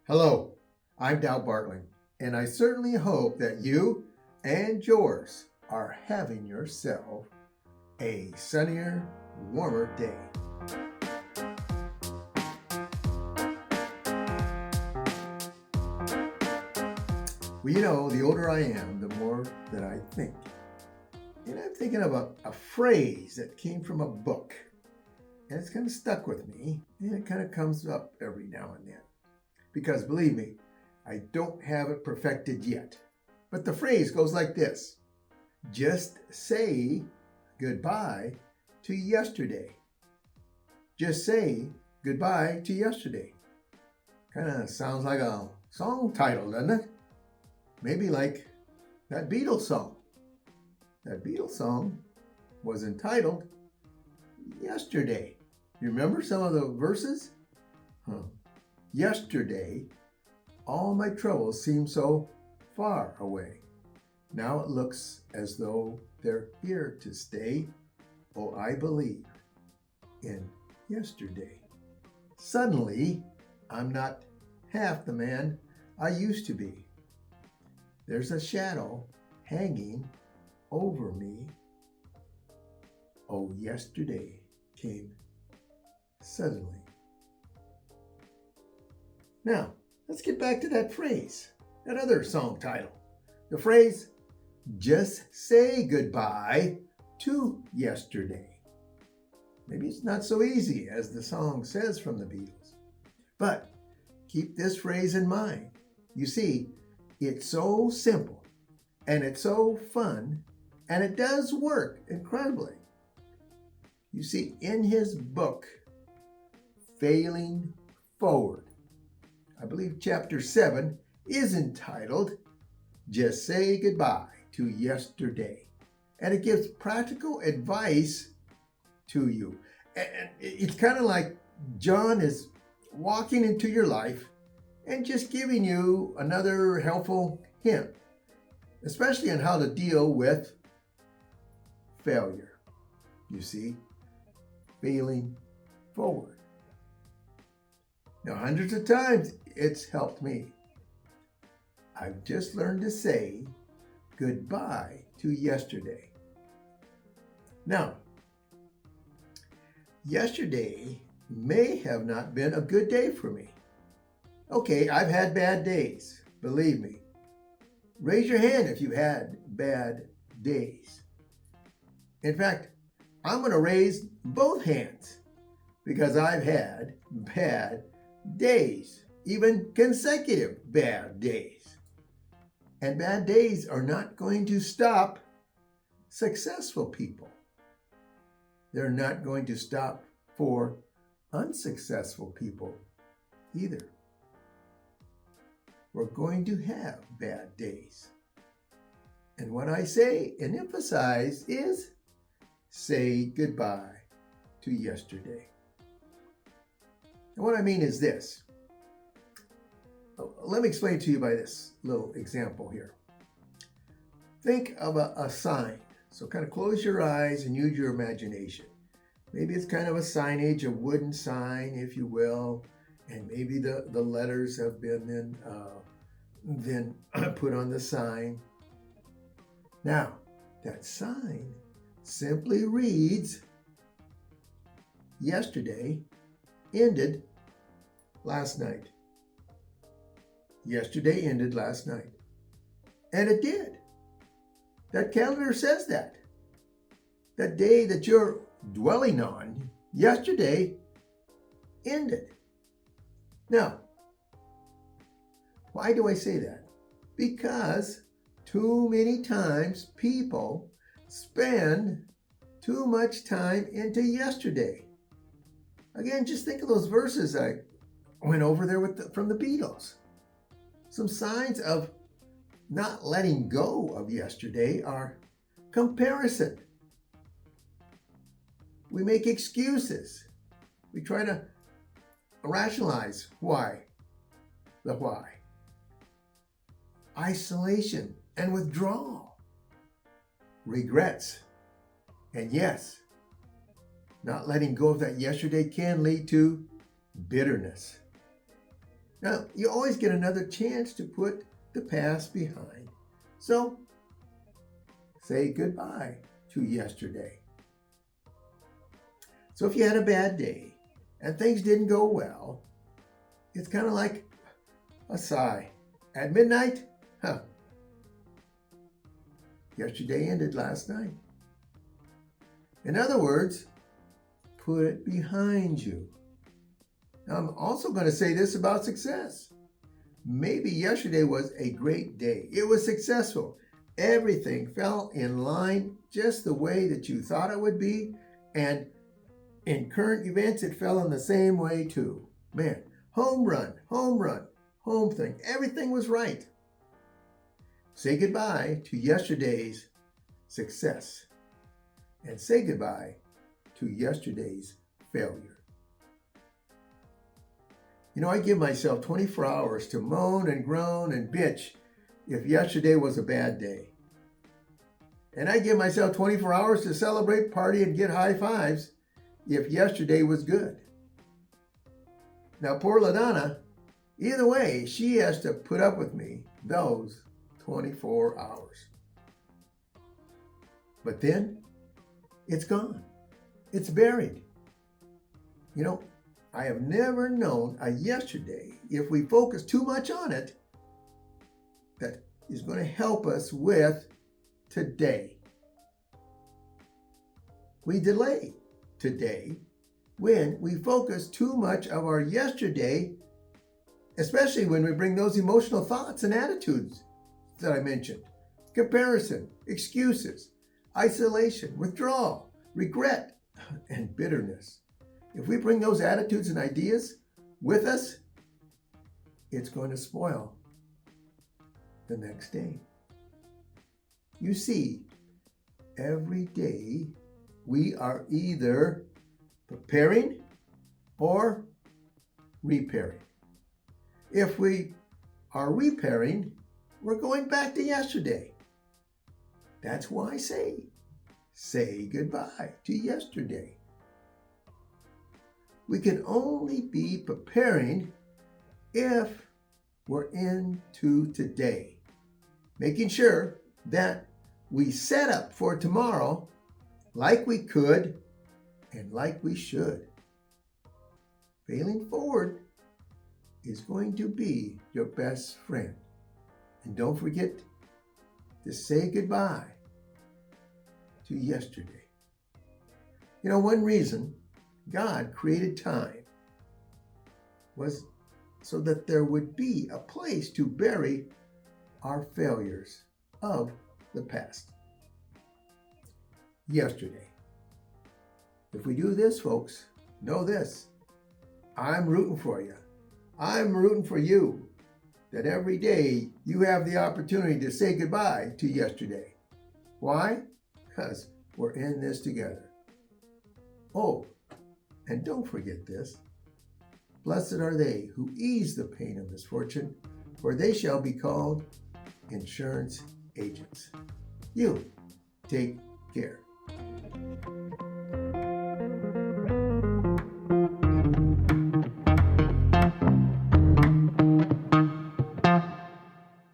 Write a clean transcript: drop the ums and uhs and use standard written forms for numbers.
Hello, I'm Bartling, and I certainly hope that you and yours are having yourself a sunnier, warmer day. Well, the older I am, the more that I think. And I'm thinking of a phrase that came from a book, and it's kind of stuck with me, and it kind of comes up every now and then. Because believe me, I don't have it perfected yet. But the phrase goes like this: just say goodbye to yesterday. Just say goodbye to yesterday. Kind of sounds like a song title, doesn't it? Maybe like that Beatles song. That Beatles song was entitled Yesterday. You remember some of the verses? Yesterday, all my troubles seem so far away. Now it looks as though they're here to stay. Oh, I believe in yesterday. Suddenly, I'm not half the man I used to be. There's a shadow hanging over me. Oh, yesterday came suddenly. Now, let's get back to that phrase, that other song title. The phrase, just say goodbye to yesterday. Maybe it's not so easy as the song says from the Beatles, but keep this phrase in mind. You see, it's so simple and it's so fun and it does work incredibly. You see, in his book, Failing Forward, I believe chapter 7 is entitled Just Say Goodbye to Yesterday. And it gives practical advice to you. And it's kind of like John is walking into your life and just giving you another helpful hint, especially on how to deal with failure. You see, failing forward. Now, hundreds of times it's helped me. I've just learned to say goodbye to yesterday. Now, yesterday may have not been a good day for me. Okay, I've had bad days, believe me. Raise your hand if you've had bad days. In fact, I'm going to raise both hands because I've had bad days, even consecutive bad days. And bad days are not going to stop successful people. They're not going to stop for unsuccessful people either. We're going to have bad days. And what I say and emphasize is say goodbye to yesterday. And what I mean is this. Let me explain to you by this little example here. Think of a sign. So kind of close your eyes and use your imagination. Maybe it's kind of a signage, a wooden sign, if you will, and maybe the letters have been then put on the sign. Now, that sign simply reads, yesterday ended last night. Yesterday ended last night. And it did. That calendar says that. That day that you're dwelling on, yesterday ended. Now, why do I say that? Because too many times people spend too much time into yesterday. Again, just think of those verses I went over there from the Beatles. Some signs of not letting go of yesterday are comparison. We make excuses. We try to rationalize the why. Isolation and withdrawal. Regrets. And yes, not letting go of that yesterday can lead to bitterness. Now, you always get another chance to put the past behind. So, say goodbye to yesterday. So if you had a bad day and things didn't go well, it's kind of like a sigh. At midnight, yesterday ended last night. In other words, put it behind you. Now, I'm also going to say this about success. Maybe yesterday was a great day. It was successful. Everything fell in line just the way that you thought it would be. And in current events, it fell in the same way too. Man, home run, home thing. Everything was right. Say goodbye to yesterday's success and say goodbye to yesterday's failure. You know, I give myself 24 hours to moan and groan and bitch if yesterday was a bad day. And I give myself 24 hours to celebrate, party, and get high fives if yesterday was good. Now, poor LaDonna, either way, she has to put up with me those 24 hours. But then, it's gone. It's buried. You know, I have never known a yesterday, if we focus too much on it, that is going to help us with today. We delay today when we focus too much of our yesterday, especially when we bring those emotional thoughts and attitudes that I mentioned. Comparison, excuses, isolation, withdrawal, regret, and bitterness. If we bring those attitudes and ideas with us, it's going to spoil the next day. You see, every day we are either preparing or repairing. If we are repairing, we're going back to yesterday. That's why I say goodbye to yesterday. We can only be preparing if we're into today, making sure that we set up for tomorrow like we could and like we should. Failing forward is going to be your best friend. And don't forget to say goodbye to yesterday. You know, one reason God created time was so that there would be a place to bury our failures of the past. Yesterday. If we do this, folks, know this. I'm rooting for you. I'm rooting for you. That every day you have the opportunity to say goodbye to yesterday. Why? Because we're in this together. Oh, and don't forget this. Blessed are they who ease the pain of misfortune, for they shall be called insurance agents. You take care.